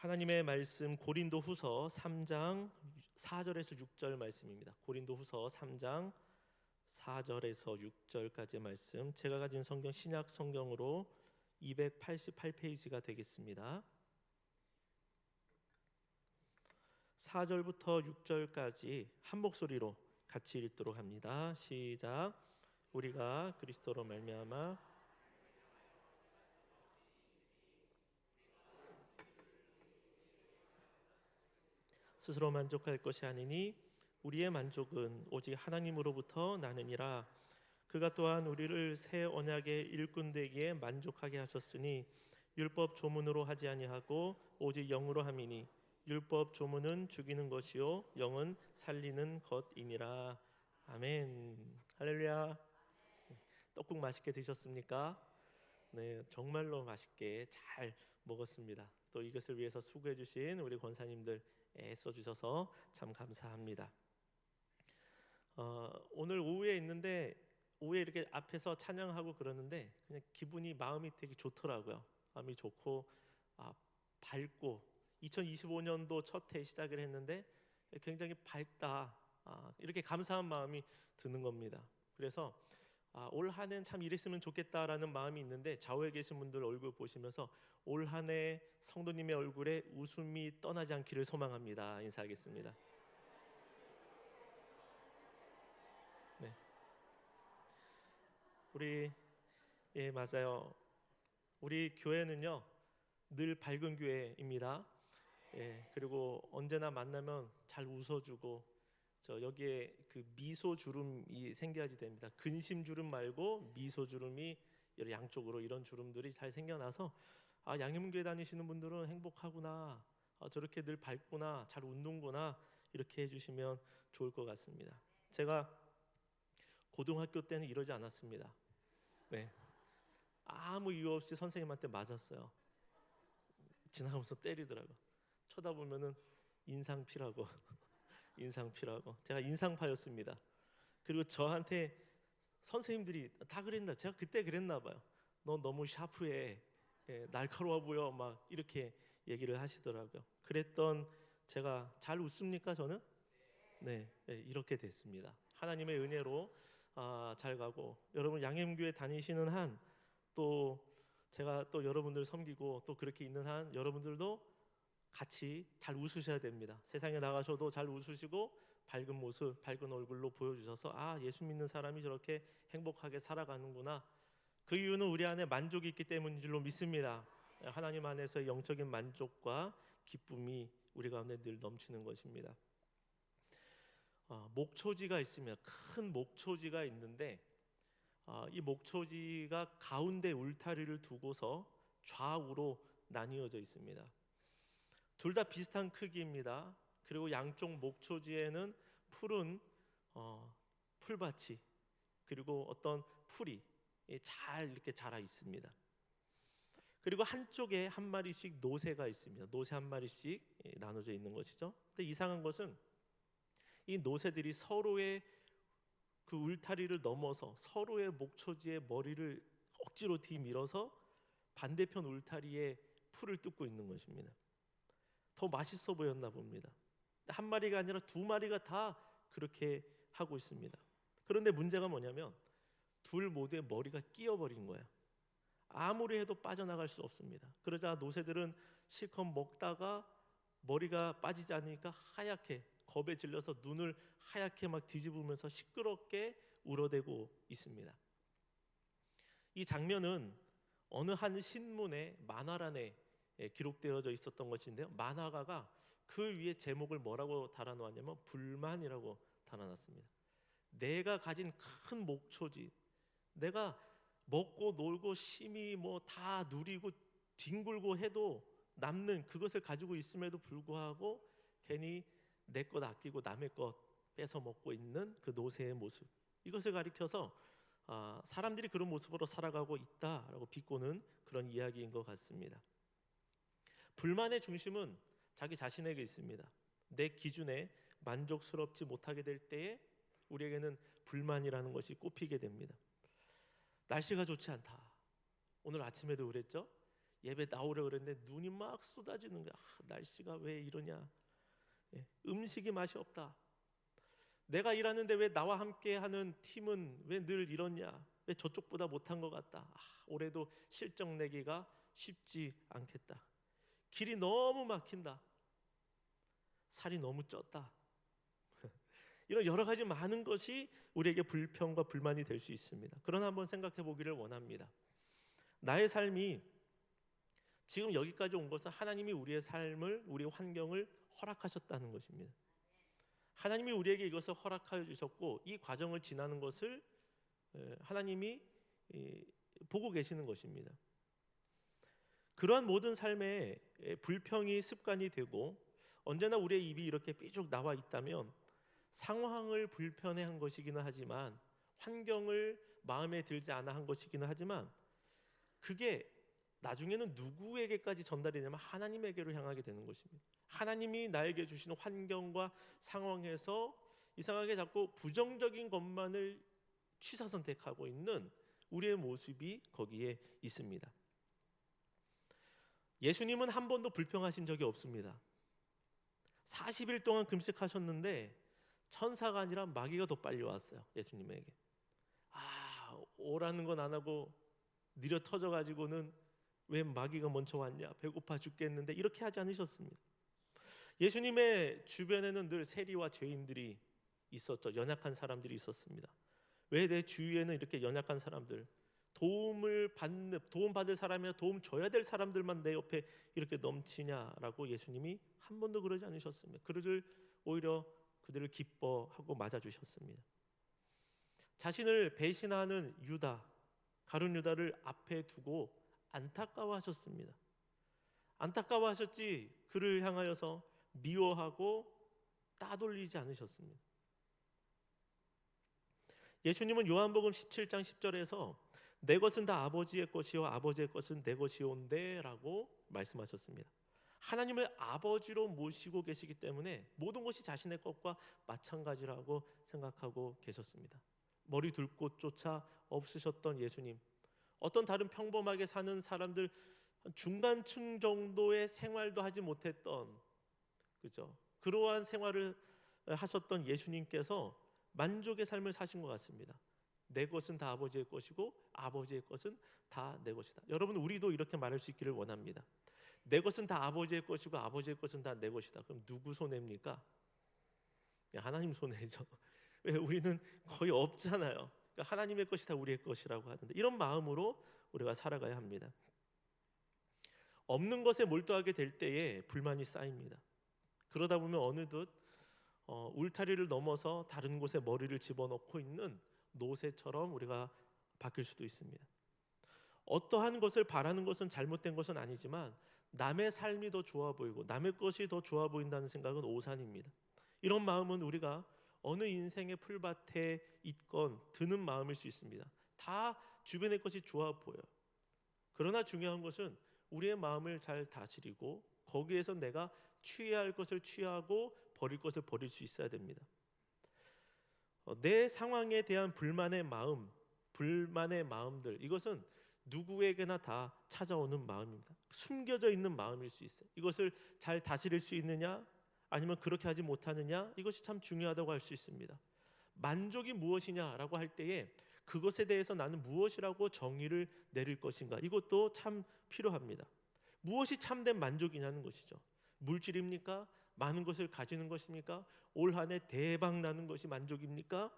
하나님의 말씀 고린도후서 3장 4절에서 6절 말씀입니다. 고린도후서 3장 4절에서 6절까지의 말씀, 제가 가진 성경 신약 성경으로 288페이지가 되겠습니다. 4절부터 6절까지 한 목소리로 같이 읽도록 합니다. 시작. 우리가 그리스도로 말미암아 스스로 만족할 것이 아니니 우리의 만족은 오직 하나님으로부터 나느니라. 그가 또한 우리를 새 언약의 일꾼 되기에 만족하게 하셨으니 율법 조문으로 하지 아니하고 오직 영으로 함이니 율법 조문은 죽이는 것이요 영은 살리는 것이니라. 아멘. 할렐루야. 떡국 맛있게 드셨습니까? 네, 정말로 맛있게 잘 먹었습니다. 또 이것을 위해서 수고해 주신 우리 권사님들 애써 주셔서 참 감사합니다. 오늘 오후에 있는데 오후에 이렇게 앞에서 찬양하고 그러는데 그냥 기분이 마음이 되게 좋더라고요. 마음이 좋고 밝고 2025년도 첫 해 시작을 했는데 굉장히 밝다, 이렇게 감사한 마음이 드는 겁니다. 그래서 올 한 해는 참 이랬으면 좋겠다라는 마음이 있는데 좌우에 계신 분들 얼굴 보시면서 올 한 해 성도님의 얼굴에 웃음이 떠나지 않기를 소망합니다. 인사하겠습니다. 네, 우리 맞아요. 우리 교회는요 늘 밝은 교회입니다. 그리고 언제나 만나면 잘 웃어주고 여기에 그 미소 주름이 생겨야지 됩니다. 근심 주름 말고 미소 주름이 양쪽으로 이런 주름들이 잘 생겨나서 양희문교회 다니시는 분들은 행복하구나, 저렇게 늘 밝구나, 잘 웃는구나, 이렇게 해주시면 좋을 것 같습니다. 제가 고등학교 때는 이러지 않았습니다. 네, 아무 이유 없이 선생님한테 맞았어요. 지나가면서 때리더라고. 쳐다보면은 인상피라고 인상피라고. 제가 인상파였습니다. 그리고 저한테 선생님들이 다 그랬나, 제가 그때 그랬나 봐요. 너 너무 샤프해, 날카로워 보여, 막 이렇게 얘기를 하시더라고요. 그랬던 제가 잘 웃습니까 저는? 네, 이렇게 됐습니다. 하나님의 은혜로 잘 가고, 여러분 양림교회 다니시는 한, 또 제가 또 여러분들 섬기고 또 그렇게 있는 한 여러분들도 같이 잘 웃으셔야 됩니다. 세상에 나가셔도 잘 웃으시고 밝은 모습, 밝은 얼굴로 보여주셔서 예수 믿는 사람이 저렇게 행복하게 살아가는구나, 그 이유는 우리 안에 만족이 있기 때문인 줄로 믿습니다. 하나님 안에서의 영적인 만족과 기쁨이 우리 가운데 늘 넘치는 것입니다. 목초지가 있습니다. 큰 목초지가 있는데 이 목초지가 가운데 울타리를 두고서 좌우로 나뉘어져 있습니다. 둘 다 비슷한 크기입니다. 그리고 양쪽 목초지에는 푸른 풀밭이, 그리고 어떤 풀이 잘 이렇게 자라 있습니다. 그리고 한쪽에 한 마리씩 노새가 있습니다. 노새 한 마리씩 나눠져 있는 것이죠. 근데 이상한 것은 이 노새들이 서로의 그 울타리를 넘어서 서로의 목초지에 머리를 억지로 뒤밀어서 반대편 울타리에 풀을 뜯고 있는 것입니다. 더 맛있어 보였나 봅니다. 한 마리가 아니라 두 마리가 다 그렇게 하고 있습니다. 그런데 문제가 뭐냐면 둘 모두의 머리가 끼어버린 거야. 아무리 해도 빠져나갈 수 없습니다. 그러자 노새들은 실컷 먹다가 머리가 빠지지 않으니까 하얗게 겁에 질려서 눈을 하얗게 막 뒤집으면서 시끄럽게 울어대고 있습니다. 이 장면은 어느 한 신문의 만화란에 기록되어져 있었던 것인데요, 만화가가 그 위에 제목을 뭐라고 달아놓았냐면 불만이라고 달아놨습니다. 내가 가진 큰 목초지, 내가 먹고 놀고 심히 다 누리고 뒹굴고 해도 남는 그것을 가지고 있음에도 불구하고 괜히 내 것 아끼고 남의 것 뺏어 먹고 있는 그 노새의 모습, 이것을 가리켜서 사람들이 그런 모습으로 살아가고 있다라고 비꼬는 그런 이야기인 것 같습니다. 불만의 중심은 자기 자신에게 있습니다. 내 기준에 만족스럽지 못하게 될 때에 우리에게는 불만이라는 것이 꼽히게 됩니다. 날씨가 좋지 않다. 오늘 아침에도 그랬죠. 예배 나오려 그랬는데 눈이 막 쏟아지는 거야. 날씨가 왜 이러냐. 음식이 맛이 없다. 내가 일하는데 왜 나와 함께 하는 팀은 왜 늘 이러냐. 왜 저쪽보다 못한 것 같다. 올해도 실적 내기가 쉽지 않겠다. 길이 너무 막힌다. 살이 너무 쪘다. 이런 여러 가지 많은 것이 우리에게 불평과 불만이 될 수 있습니다. 그러나 한번 생각해 보기를 원합니다. 나의 삶이 지금 여기까지 온 것은 하나님이 우리의 삶을, 우리의 환경을 허락하셨다는 것입니다. 하나님이 우리에게 이것을 허락하여 주셨고 이 과정을 지나는 것을 하나님이 보고 계시는 것입니다. 그러한 모든 삶에 불평이 습관이 되고 언제나 우리의 입이 이렇게 삐죽 나와 있다면 상황을 불편해한 것이기는 하지만, 환경을 마음에 들지 않아 한 것이기는 하지만, 그게 나중에는 누구에게까지 전달이 되냐면 하나님에게로 향하게 되는 것입니다. 하나님이 나에게 주시는 환경과 상황에서 이상하게 자꾸 부정적인 것만을 취사 선택하고 있는 우리의 모습이 거기에 있습니다. 예수님은 한 번도 불평하신 적이 없습니다. 40일 동안 금식하셨는데 천사가 아니라 마귀가 더 빨리 왔어요. 예수님에게. 오라는 건 안 하고 느려 터져가지고는 왜 마귀가 먼저 왔냐, 배고파 죽겠는데, 이렇게 하지 않으셨습니다. 예수님의 주변에는 늘 세리와 죄인들이 있었죠. 연약한 사람들이 있었습니다. 왜 내 주위에는 이렇게 연약한 사람들, 도움받을 사람이나 도움 줘야 될 사람들만 내 옆에 이렇게 넘치냐라고 예수님이 한 번도 그러지 않으셨습니다. 오히려 그들을 기뻐하고 맞아주셨습니다. 자신을 배신하는 유다, 가룟 유다를 앞에 두고 안타까워하셨습니다. 안타까워하셨지 그를 향하여서 미워하고 따돌리지 않으셨습니다. 예수님은 요한복음 17장 10절에서 내 것은 다 아버지의 것이요 아버지의 것은 내 것이온데 라고 말씀하셨습니다. 하나님을 아버지로 모시고 계시기 때문에 모든 것이 자신의 것과 마찬가지라고 생각하고 계셨습니다. 머리 둘 곳조차 없으셨던 예수님, 어떤 다른 평범하게 사는 사람들 중간층 정도의 생활도 하지 못했던, 그죠? 그러한 생활을 하셨던 예수님께서 만족의 삶을 사신 것 같습니다. 내 것은 다 아버지의 것이고 아버지의 것은 다 내 것이다. 여러분, 우리도 이렇게 말할 수 있기를 원합니다. 내 것은 다 아버지의 것이고 아버지의 것은 다 내 것이다. 그럼 누구 손해입니까? 하나님 손해죠. 왜? 우리는 거의 없잖아요. 그러니까 하나님의 것이 다 우리의 것이라고 하는데, 이런 마음으로 우리가 살아가야 합니다. 없는 것에 몰두하게 될 때에 불만이 쌓입니다. 그러다 보면 어느덧 울타리를 넘어서 다른 곳에 머리를 집어넣고 있는 노새처럼 우리가 바뀔 수도 있습니다. 어떠한 것을 바라는 것은 잘못된 것은 아니지만 남의 삶이 더 좋아 보이고 남의 것이 더 좋아 보인다는 생각은 오산입니다. 이런 마음은 우리가 어느 인생의 풀밭에 있건 드는 마음일 수 있습니다. 다 주변의 것이 좋아 보여요. 그러나 중요한 것은 우리의 마음을 잘 다스리고 거기에서 내가 취해야 할 것을 취하고 버릴 것을 버릴 수 있어야 됩니다. 내 상황에 대한 불만의 마음들, 이것은 누구에게나 다 찾아오는 마음입니다. 숨겨져 있는 마음일 수 있어요. 이것을 잘 다스릴 수 있느냐 아니면 그렇게 하지 못하느냐, 이것이 참 중요하다고 할 수 있습니다. 만족이 무엇이냐라고 할 때에 그것에 대해서 나는 무엇이라고 정의를 내릴 것인가, 이것도 참 필요합니다. 무엇이 참된 만족이냐는 것이죠. 물질입니까? 많은 것을 가지는 것입니까? 올 한 해 대박 나는 것이 만족입니까?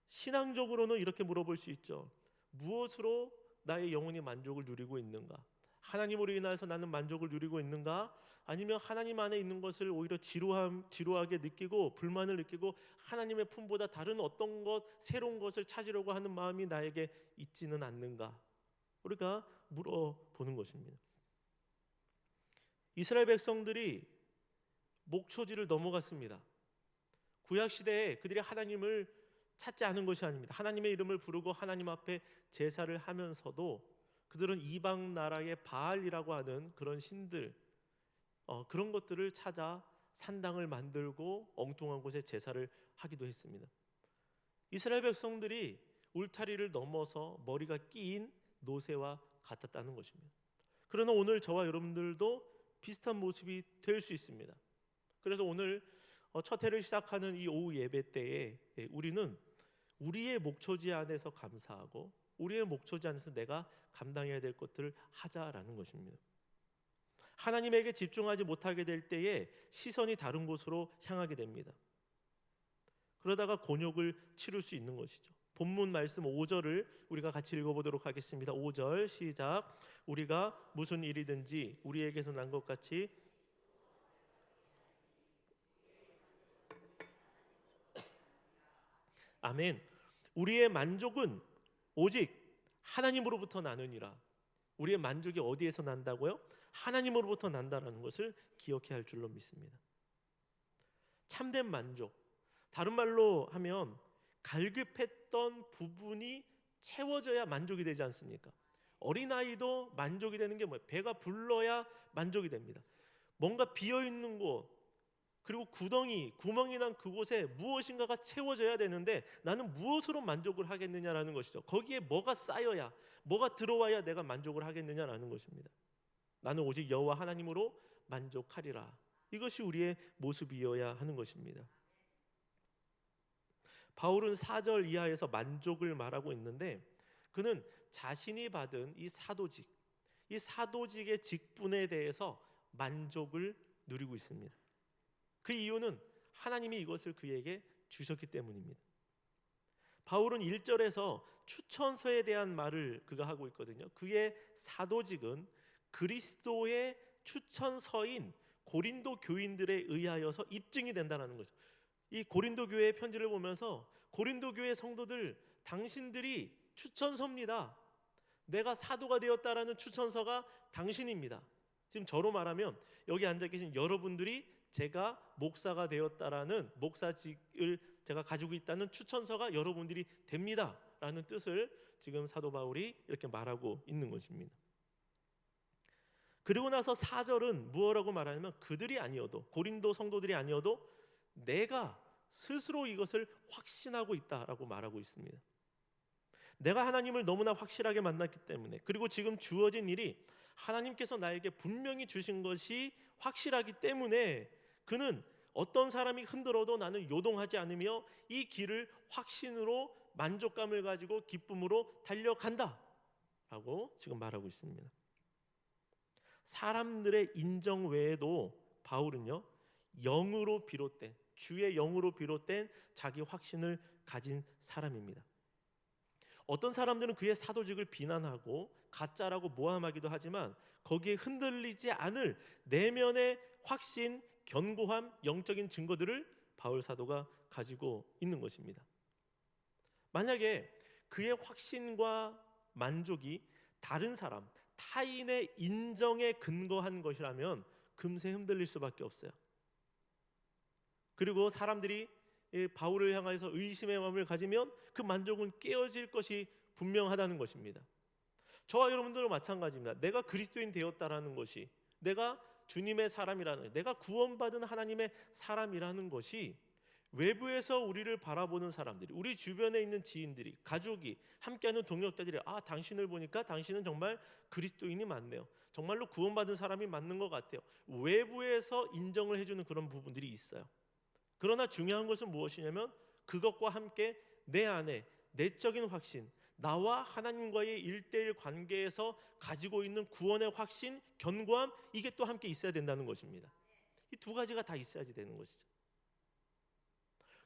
신앙적으로는 이렇게 물어볼 수 있죠. 무엇으로 나의 영혼이 만족을 누리고 있는가? 하나님으로 인하여서 나는 만족을 누리고 있는가? 아니면 하나님 안에 있는 것을 오히려 지루하게 느끼고 불만을 느끼고 하나님의 품보다 다른 어떤 것, 새로운 것을 찾으려고 하는 마음이 나에게 있지는 않는가? 우리가 물어보는 것입니다. 이스라엘 백성들이 목초지를 넘어갔습니다. 구약 시대에 그들이 하나님을 찾지 않은 것이 아닙니다. 하나님의 이름을 부르고 하나님 앞에 제사를 하면서도 그들은 이방 나라의 바알이라고 하는 그런 신들, 그런 것들을 찾아 산당을 만들고 엉뚱한 곳에 제사를 하기도 했습니다. 이스라엘 백성들이 울타리를 넘어서 머리가 끼인 노새와 같았다는 것입니다. 그러나 오늘 저와 여러분들도 비슷한 모습이 될 수 있습니다. 그래서 오늘 첫 해를 시작하는 이 오후 예배 때에 우리는 우리의 목초지 안에서 감사하고 우리의 목초지 안에서 내가 감당해야 될 것들을 하자라는 것입니다. 하나님에게 집중하지 못하게 될 때에 시선이 다른 곳으로 향하게 됩니다. 그러다가 곤욕을 치를 수 있는 것이죠. 본문 말씀 5절을 우리가 같이 읽어보도록 하겠습니다. 5절 시작. 우리가 무슨 일이든지 우리에게서 난 것 같이 아멘. 우리의 만족은 오직 하나님으로부터 나느니라. 우리의 만족이 어디에서 난다고요? 하나님으로부터 난다라는 것을 기억해야 할 줄로 믿습니다. 참된 만족, 다른 말로 하면 갈급했던 부분이 채워져야 만족이 되지 않습니까? 어린아이도 만족이 되는 게 뭐예요? 배가 불러야 만족이 됩니다. 뭔가 비어있는 곳, 그리고 구멍이 난 그곳에 무엇인가가 채워져야 되는데 나는 무엇으로 만족을 하겠느냐라는 것이죠. 거기에 뭐가 쌓여야, 뭐가 들어와야 내가 만족을 하겠느냐라는 것입니다. 나는 오직 여호와 하나님으로 만족하리라. 이것이 우리의 모습이어야 하는 것입니다. 바울은 4절 이하에서 만족을 말하고 있는데 그는 자신이 받은 이 사도직의 직분에 대해서 만족을 누리고 있습니다. 그 이유는 하나님이 이것을 그에게 주셨기 때문입니다. 바울은 1절에서 추천서에 대한 말을 그가 하고 있거든요. 그의 사도직은 그리스도의 추천서인 고린도 교인들에 의하여서 입증이 된다는 거죠. 이 고린도 교회의 편지를 보면서 고린도 교회 성도들, 당신들이 추천서입니다. 내가 사도가 되었다라는 추천서가 당신입니다. 지금 저로 말하면 여기 앉아 계신 여러분들이 제가 목사가 되었다라는 목사직을 제가 가지고 있다는 추천서가 여러분들이 됩니다라는 뜻을 지금 사도 바울이 이렇게 말하고 있는 것입니다. 그리고 나서 4절은 무엇라고 말하냐면 그들이 아니어도, 고린도 성도들이 아니어도 내가 스스로 이것을 확신하고 있다라고 말하고 있습니다. 내가 하나님을 너무나 확실하게 만났기 때문에, 그리고 지금 주어진 일이 하나님께서 나에게 분명히 주신 것이 확실하기 때문에 그는 어떤 사람이 흔들어도 나는 요동하지 않으며 이 길을 확신으로 만족감을 가지고 기쁨으로 달려간다 라고 지금 말하고 있습니다. 사람들의 인정 외에도 바울은요, 영으로 비롯된, 주의 영으로 비롯된 자기 확신을 가진 사람입니다. 어떤 사람들은 그의 사도직을 비난하고 가짜라고 모함하기도 하지만 거기에 흔들리지 않을 내면의 확신, 견고함, 영적인 증거들을 바울 사도가 가지고 있는 것입니다. 만약에 그의 확신과 만족이 다른 사람, 타인의 인정에 근거한 것이라면 금세 흔들릴 수밖에 없어요. 그리고 사람들이 바울을 향해서 의심의 마음을 가지면 그 만족은 깨어질 것이 분명하다는 것입니다. 저와 여러분들은 마찬가지입니다. 내가 그리스도인 되었다라는 것이, 내가 주님의 사람이라는, 내가 구원받은 하나님의 사람이라는 것이 외부에서 우리를 바라보는 사람들이, 우리 주변에 있는 지인들이, 가족이, 함께하는 동역자들이 당신을 보니까 당신은 정말 그리스도인이 맞네요. 정말로 구원받은 사람이 맞는 것 같아요. 외부에서 인정을 해주는 그런 부분들이 있어요. 그러나 중요한 것은 무엇이냐면 그것과 함께 내 안에 내적인 확신, 나와 하나님과의 1:1 관계에서 가지고 있는 구원의 확신, 견고함, 이게 또 함께 있어야 된다는 것입니다. 이 두 가지가 다 있어야지 되는 것이죠.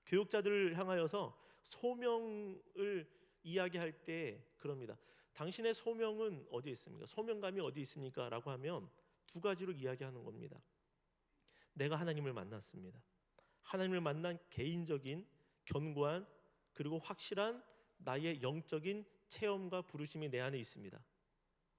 교육자들을 향하여서 소명을 이야기할 때 그럽니다. 당신의 소명은 어디에 있습니까? 소명감이 어디에 있습니까? 라고 하면 두 가지로 이야기하는 겁니다. 내가 하나님을 만났습니다. 하나님을 만난 개인적인 견고한 그리고 확실한 나의 영적인 체험과 부르심이 내 안에 있습니다.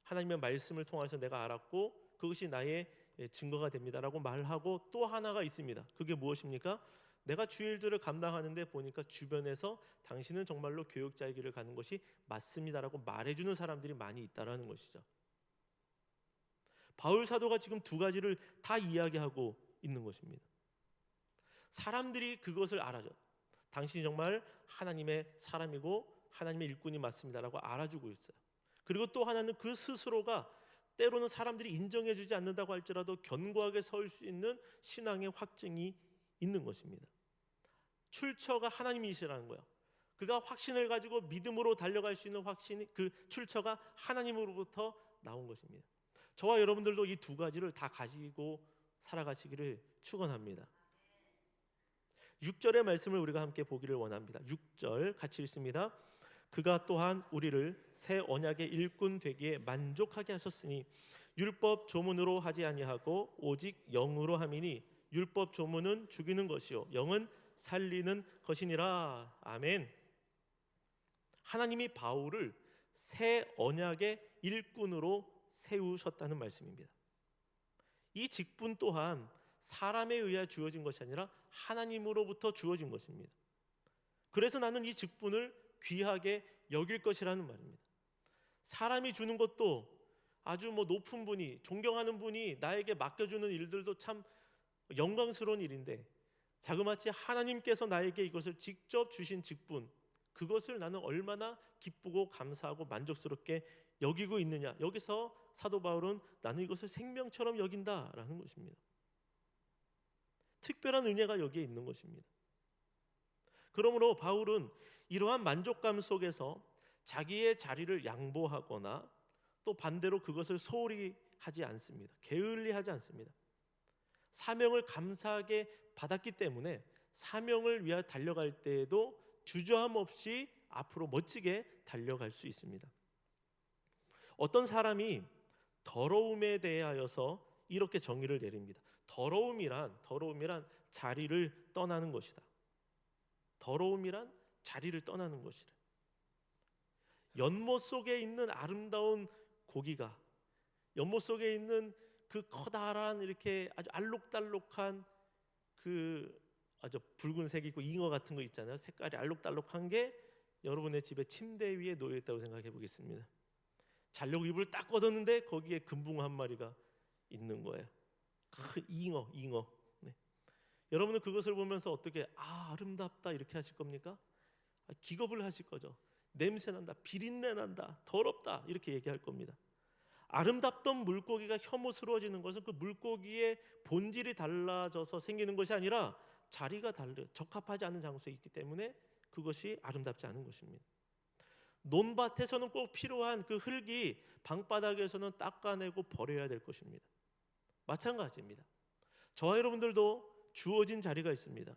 하나님의 말씀을 통해서 내가 알았고 그것이 나의 증거가 됩니다라고 말하고, 또 하나가 있습니다. 그게 무엇입니까? 내가 주의 일들을 감당하는데 보니까 주변에서 당신은 정말로 교육자의 길을 가는 것이 맞습니다라고 말해주는 사람들이 많이 있다라는 것이죠. 바울 사도가 지금 두 가지를 다 이야기하고 있는 것입니다. 사람들이 그것을 알아줘. 당신이 정말 하나님의 사람이고 하나님의 일꾼이 맞습니다라고 알아주고 있어요. 그리고 또 하나는 그 스스로가 때로는 사람들이 인정해주지 않는다고 할지라도 견고하게 설 수 있는 신앙의 확증이 있는 것입니다. 출처가 하나님이시라는 거예요. 그가 확신을 가지고 믿음으로 달려갈 수 있는 확신이, 그 출처가 하나님으로부터 나온 것입니다. 저와 여러분들도 이 두 가지를 다 가지고 살아가시기를 축원합니다. 6절의 말씀을 우리가 함께 보기를 원합니다. 6절 같이 읽습니다. 그가 또한 우리를 새 언약의 일꾼 되기에 만족하게 하셨으니 율법 조문으로 하지 아니하고 오직 영으로 함이니 율법 조문은 죽이는 것이요 영은 살리는 것이니라. 아멘. 하나님이 바울을 새 언약의 일꾼으로 세우셨다는 말씀입니다. 이 직분 또한 사람에 의해 주어진 것이 아니라 하나님으로부터 주어진 것입니다. 그래서 나는 이 직분을 귀하게 여길 것이라는 말입니다. 사람이 주는 것도 아주 높은 분이, 존경하는 분이 나에게 맡겨주는 일들도 참 영광스러운 일인데, 자그마치 하나님께서 나에게 이것을 직접 주신 직분, 그것을 나는 얼마나 기쁘고 감사하고 만족스럽게 여기고 있느냐. 여기서 사도 바울은 나는 이것을 생명처럼 여긴다라는 것입니다. 특별한 은혜가 여기에 있는 것입니다. 그러므로 바울은 이러한 만족감 속에서 자기의 자리를 양보하거나 또 반대로 그것을 소홀히 하지 않습니다. 게을리하지 않습니다. 사명을 감사하게 받았기 때문에 사명을 위하여 달려갈 때에도 주저함 없이 앞으로 멋지게 달려갈 수 있습니다. 어떤 사람이 더러움에 대하여서 이렇게 정의를 내립니다. 더러움이란 자리를 떠나는 것이다. 더러움이란 자리를 떠나는 것이다. 연못 속에 있는 아름다운 고기가, 연못 속에 있는 그 커다란 이렇게 아주 알록달록한 그 아주 붉은색이고 잉어 같은 거 있잖아요. 색깔이 알록달록한 게 여러분의 집에 침대 위에 놓여 있다고 생각해 보겠습니다. 자려고 이불을 딱 걷었는데 거기에 금붕어 한 마리가 있는 거예요. 그 잉어. 네. 여러분은 그것을 보면서 어떻게 아름답다 이렇게 하실 겁니까? 기겁을 하실 거죠. 냄새 난다, 비린내 난다, 더럽다 이렇게 얘기할 겁니다. 아름답던 물고기가 혐오스러워지는 것은 그 물고기의 본질이 달라져서 생기는 것이 아니라 자리가 달라요. 적합하지 않은 장소에 있기 때문에 그것이 아름답지 않은 것입니다. 논밭에서는 꼭 필요한 그 흙이 방바닥에서는 닦아내고 버려야 될 것입니다. 마찬가지입니다. 저와 여러분들도 주어진 자리가 있습니다.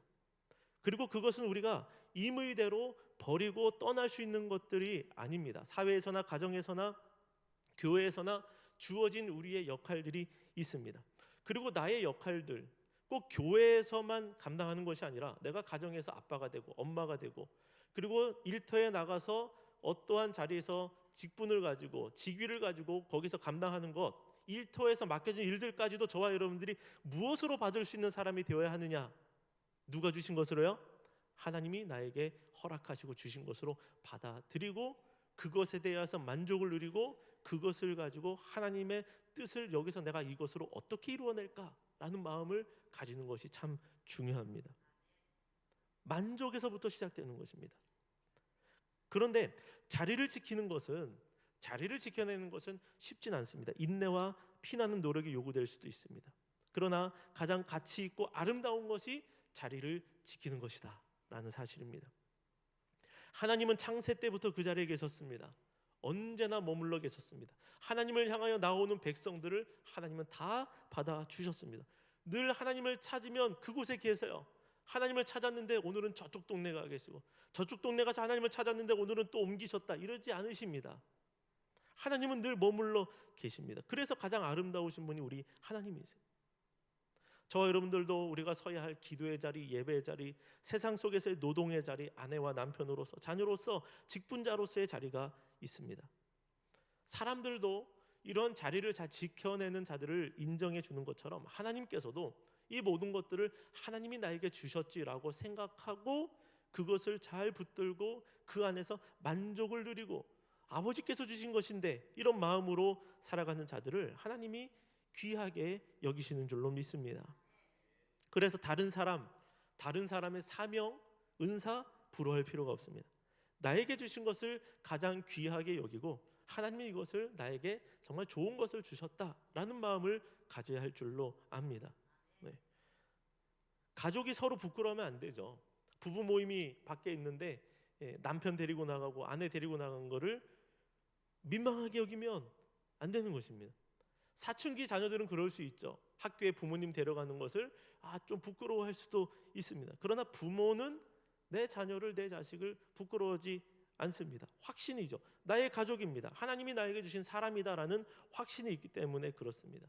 그리고 그것은 우리가 임의대로 버리고 떠날 수 있는 것들이 아닙니다. 사회에서나 가정에서나 교회에서나 주어진 우리의 역할들이 있습니다. 그리고 나의 역할들 꼭 교회에서만 감당하는 것이 아니라 내가 가정에서 아빠가 되고 엄마가 되고 그리고 일터에 나가서 어떠한 자리에서 직분을 가지고 직위를 가지고 거기서 감당하는 것, 일터에서 맡겨진 일들까지도 저와 여러분들이 무엇으로 받을 수 있는 사람이 되어야 하느냐? 누가 주신 것으로요? 하나님이 나에게 허락하시고 주신 것으로 받아들이고 그것에 대해서 만족을 누리고 그것을 가지고 하나님의 뜻을 여기서 내가 이것으로 어떻게 이루어낼까라는 마음을 가지는 것이 참 중요합니다. 만족에서부터 시작되는 것입니다. 그런데 자리를 지켜내는 것은 쉽진 않습니다. 인내와 피나는 노력이 요구될 수도 있습니다. 그러나 가장 가치 있고 아름다운 것이 자리를 지키는 것이다 라는 사실입니다. 하나님은 창세 때부터 그 자리에 계셨습니다. 언제나 머물러 계셨습니다. 하나님을 향하여 나오는 백성들을 하나님은 다 받아주셨습니다. 늘 하나님을 찾으면 그곳에 계세요. 하나님을 찾았는데 오늘은 저쪽 동네 가 계시고 저쪽 동네 가서 하나님을 찾았는데 오늘은 또 옮기셨다 이러지 않으십니다. 하나님은 늘 머물러 계십니다. 그래서 가장 아름다우신 분이 우리 하나님이세요. 저와 여러분들도 우리가 서야 할 기도의 자리, 예배의 자리, 세상 속에서의 노동의 자리, 아내와 남편으로서, 자녀로서, 직분자로서의 자리가 있습니다. 사람들도 이런 자리를 잘 지켜내는 자들을 인정해 주는 것처럼 하나님께서도 이 모든 것들을 하나님이 나에게 주셨지라고 생각하고 그것을 잘 붙들고 그 안에서 만족을 누리고 아버지께서 주신 것인데 이런 마음으로 살아가는 자들을 하나님이 귀하게 여기시는 줄로 믿습니다. 그래서 다른 사람의 사명, 은사 부러워할 필요가 없습니다. 나에게 주신 것을 가장 귀하게 여기고 하나님이 이것을 나에게 정말 좋은 것을 주셨다라는 마음을 가져야 할 줄로 압니다. 네. 가족이 서로 부끄러우면 안 되죠. 부부 모임이 밖에 있는데 남편 데리고 나가고 아내 데리고 나간 거를 민망하게 여기면 안 되는 것입니다. 사춘기 자녀들은 그럴 수 있죠. 학교에 부모님 데려가는 것을 좀 부끄러워할 수도 있습니다. 그러나 부모는 내 자녀를, 내 자식을 부끄러워하지 않습니다. 확신이죠. 나의 가족입니다. 하나님이 나에게 주신 사람이다라는 확신이 있기 때문에 그렇습니다.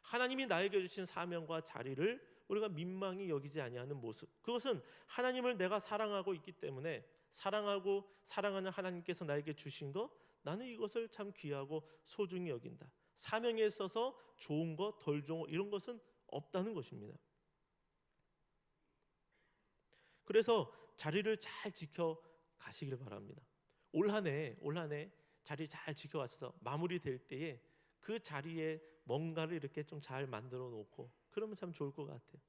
하나님이 나에게 주신 사명과 자리를 우리가 민망히 여기지 아니하는 모습, 그것은 하나님을 내가 사랑하고 있기 때문에 사랑하고 사랑하는 하나님께서 나에게 주신 것, 나는 이것을 참 귀하고 소중히 여긴다. 사명에 있어서 좋은 것, 덜 좋은 것, 이런 것은 없다는 것입니다. 그래서 자리를 잘 지켜 가시길 바랍니다. 올 한 해 자리 잘 지켜와서 마무리될 때에 그 자리에 뭔가를 이렇게 좀 잘 만들어 놓고 그러면 참 좋을 것 같아요.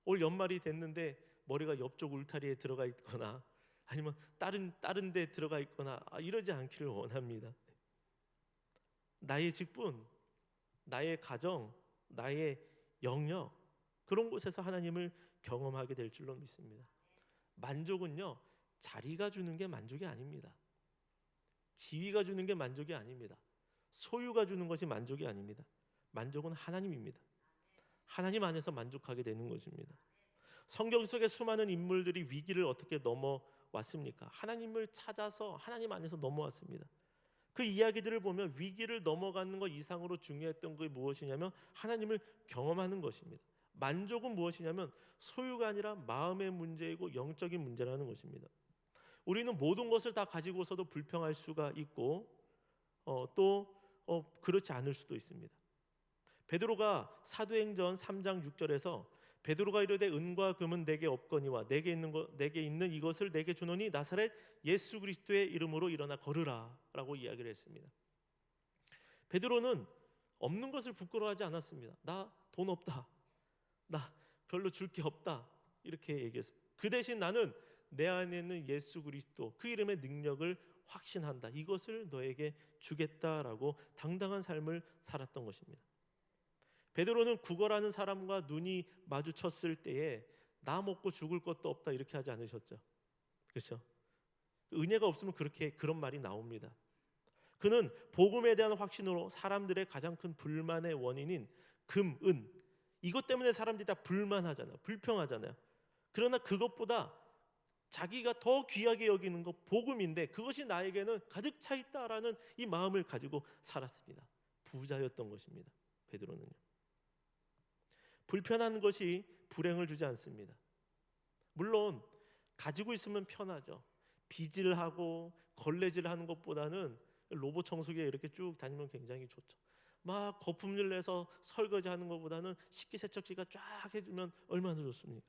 올 연말이 됐는데 머리가 옆쪽 울타리에 들어가 있거나 아니면 다른 데 들어가 있거나 이러지 않기를 원합니다. 나의 직분, 나의 가정, 나의 영역, 그런 곳에서 하나님을 경험하게 될 줄로 믿습니다. 만족은요, 자리가 주는 게 만족이 아닙니다. 지위가 주는 게 만족이 아닙니다. 소유가 주는 것이 만족이 아닙니다. 만족은 하나님입니다. 하나님 안에서 만족하게 되는 것입니다. 성경 속의 수많은 인물들이 위기를 어떻게 넘어왔습니까? 하나님을 찾아서 하나님 안에서 넘어왔습니다. 그 이야기들을 보면 위기를 넘어가는 것 이상으로 중요했던 게 무엇이냐면 하나님을 경험하는 것입니다. 만족은 무엇이냐면 소유가 아니라 마음의 문제이고 영적인 문제라는 것입니다. 우리는 모든 것을 다 가지고서도 불평할 수가 있고 그렇지 않을 수도 있습니다. 베드로가 사도행전 3장 6절에서 베드로가 이르되 은과 금은 내게 없거니와 내게 있는 이것을 내게 주노니 나사렛 예수 그리스도의 이름으로 일어나 걸으라라고 이야기를 했습니다. 베드로는 없는 것을 부끄러워하지 않았습니다. 나 돈 없다. 나 별로 줄 게 없다. 이렇게 얘기했습니다. 그 대신 나는 내 안에 있는 예수 그리스도 그 이름의 능력을 확신한다. 이것을 너에게 주겠다라고 당당한 삶을 살았던 것입니다. 베드로는 구걸하는 사람과 눈이 마주쳤을 때에 나 먹고 죽을 것도 없다 이렇게 하지 않으셨죠. 그렇죠? 은혜가 없으면 그런 말이 나옵니다. 그는 복음에 대한 확신으로 사람들의 가장 큰 불만의 원인인 금, 은 이것 때문에 사람들이 다 불만하잖아요. 불평하잖아요. 그러나 그것보다 자기가 더 귀하게 여기는 것 복음인데 그것이 나에게는 가득 차 있다라는 이 마음을 가지고 살았습니다. 부자였던 것입니다. 베드로는요. 불편한 것이 불행을 주지 않습니다. 물론 가지고 있으면 편하죠. 빗질하고 걸레질하는 것보다는 로봇 청소기에 이렇게 쭉 다니면 굉장히 좋죠. 막 거품을 내서 설거지하는 것보다는 식기세척기가 쫙 해주면 얼마나 좋습니까?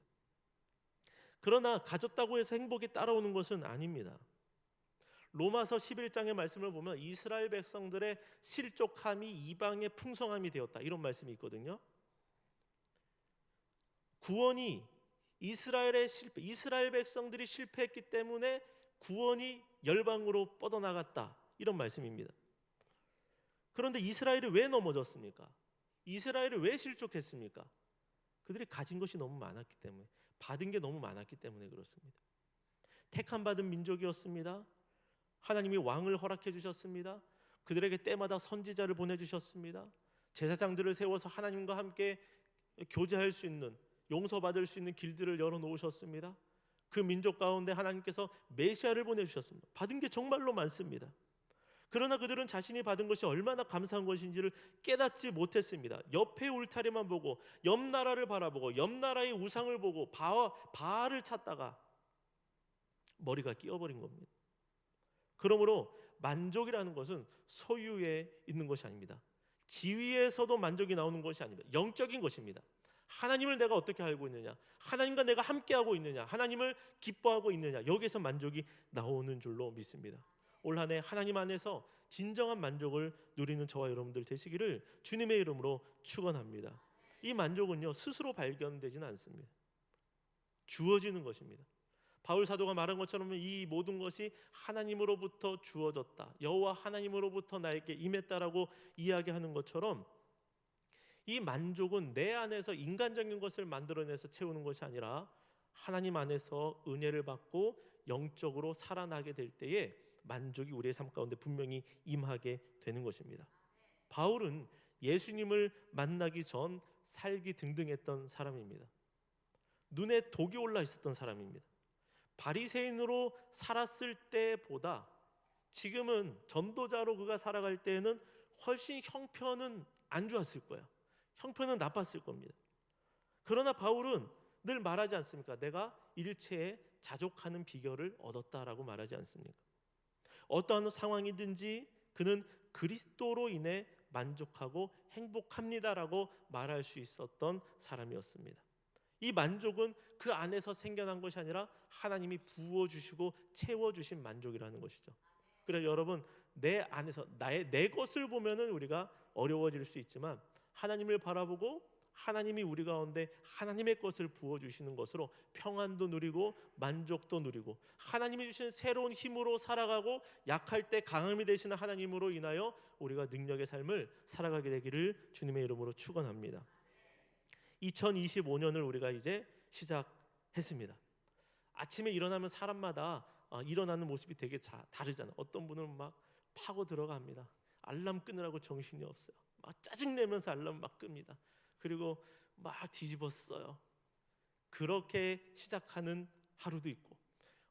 그러나 가졌다고 해서 행복이 따라오는 것은 아닙니다. 로마서 11장의 말씀을 보면 이스라엘 백성들의 실족함이 이방의 풍성함이 되었다 이런 말씀이 있거든요. 구원이 이스라엘 백성들이 실패했기 때문에 구원이 열방으로 뻗어나갔다 이런 말씀입니다. 그런데 이스라엘이 왜 넘어졌습니까? 이스라엘이 왜 실족했습니까? 그들이 가진 것이 너무 많았기 때문에, 받은 게 너무 많았기 때문에 그렇습니다. 택함 받은 민족이었습니다. 하나님이 왕을 허락해 주셨습니다. 그들에게 때마다 선지자를 보내주셨습니다. 제사장들을 세워서 하나님과 함께 교제할 수 있는, 용서받을 수 있는 길들을 열어놓으셨습니다. 그 민족 가운데 하나님께서 메시아를 보내주셨습니다. 받은 게 정말로 많습니다. 그러나 그들은 자신이 받은 것이 얼마나 감사한 것인지를 깨닫지 못했습니다. 옆에 울타리만 보고, 옆 나라를 바라보고, 옆 나라의 우상을 보고 바알을 찾다가 머리가 끼어버린 겁니다. 그러므로 만족이라는 것은 소유에 있는 것이 아닙니다. 지위에서도 만족이 나오는 것이 아닙니다. 영적인 것입니다. 하나님을 내가 어떻게 알고 있느냐, 하나님과 내가 함께하고 있느냐, 하나님을 기뻐하고 있느냐, 여기에서 만족이 나오는 줄로 믿습니다. 올 한 해 하나님 안에서 진정한 만족을 누리는 저와 여러분들 되시기를 주님의 이름으로 축원합니다. 이 만족은요 스스로 발견되지는 않습니다. 주어지는 것입니다. 바울 사도가 말한 것처럼 이 모든 것이 하나님으로부터 주어졌다, 여호와 하나님으로부터 나에게 임했다라고 이야기하는 것처럼 이 만족은 내 안에서 인간적인 것을 만들어내서 채우는 것이 아니라 하나님 안에서 은혜를 받고 영적으로 살아나게 될 때에 만족이 우리의 삶 가운데 분명히 임하게 되는 것입니다. 바울은 예수님을 만나기 전 살기 등등했던 사람입니다. 눈에 독이 올라 있었던 사람입니다. 바리새인으로 살았을 때보다 지금은 전도자로 그가 살아갈 때에는 훨씬 형편은 안 좋았을 거예요. 형편은 나빴을 겁니다. 그러나 바울은 늘 말하지 않습니까? 내가 일체에 자족하는 비결을 얻었다라고 말하지 않습니까? 어떠한 상황이든지 그는 그리스도로 인해 만족하고 행복합니다라고 말할 수 있었던 사람이었습니다. 이 만족은 그 안에서 생겨난 것이 아니라 하나님이 부어주시고 채워주신 만족이라는 것이죠. 그래서 여러분, 내 안에서 내 것을 보면은 우리가 어려워질 수 있지만 하나님을 바라보고 하나님이 우리 가운데 하나님의 것을 부어주시는 것으로 평안도 누리고 만족도 누리고 하나님이 주신 새로운 힘으로 살아가고 약할 때 강함이 되시는 하나님으로 인하여 우리가 능력의 삶을 살아가게 되기를 주님의 이름으로 축원합니다. 2025년을 우리가 이제 시작했습니다. 아침에 일어나면 사람마다 일어나는 모습이 되게 다르잖아요. 어떤 분은 막 파고 들어갑니다. 알람 끄느라고 정신이 없어요. 막 짜증내면서 알람 막 끕니다. 그리고 막 뒤집었어요. 그렇게 시작하는 하루도 있고,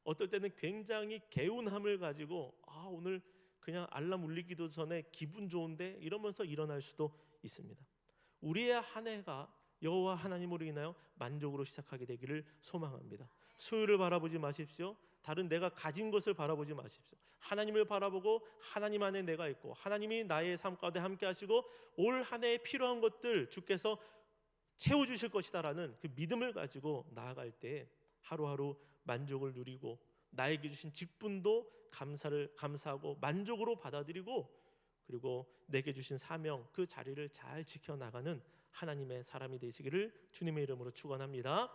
어떨 때는 굉장히 개운함을 가지고 오늘 그냥 알람 울리기도 전에 기분 좋은데 이러면서 일어날 수도 있습니다. 우리의 한 해가 여호와 하나님으로 인하여 만족으로 시작하게 되기를 소망합니다. 소유를 바라보지 마십시오. 다른 내가 가진 것을 바라보지 마십시오. 하나님을 바라보고 하나님 안에 내가 있고 하나님이 나의 삶 가운데 함께 하시고 올 한 해에 필요한 것들 주께서 채워주실 것이다라는 그 믿음을 가지고 나아갈 때 하루하루 만족을 누리고 나에게 주신 직분도 감사하고 만족으로 받아들이고, 그리고 내게 주신 사명 그 자리를 잘 지켜나가는 하나님의 사람이 되시기를 주님의 이름으로 축원합니다.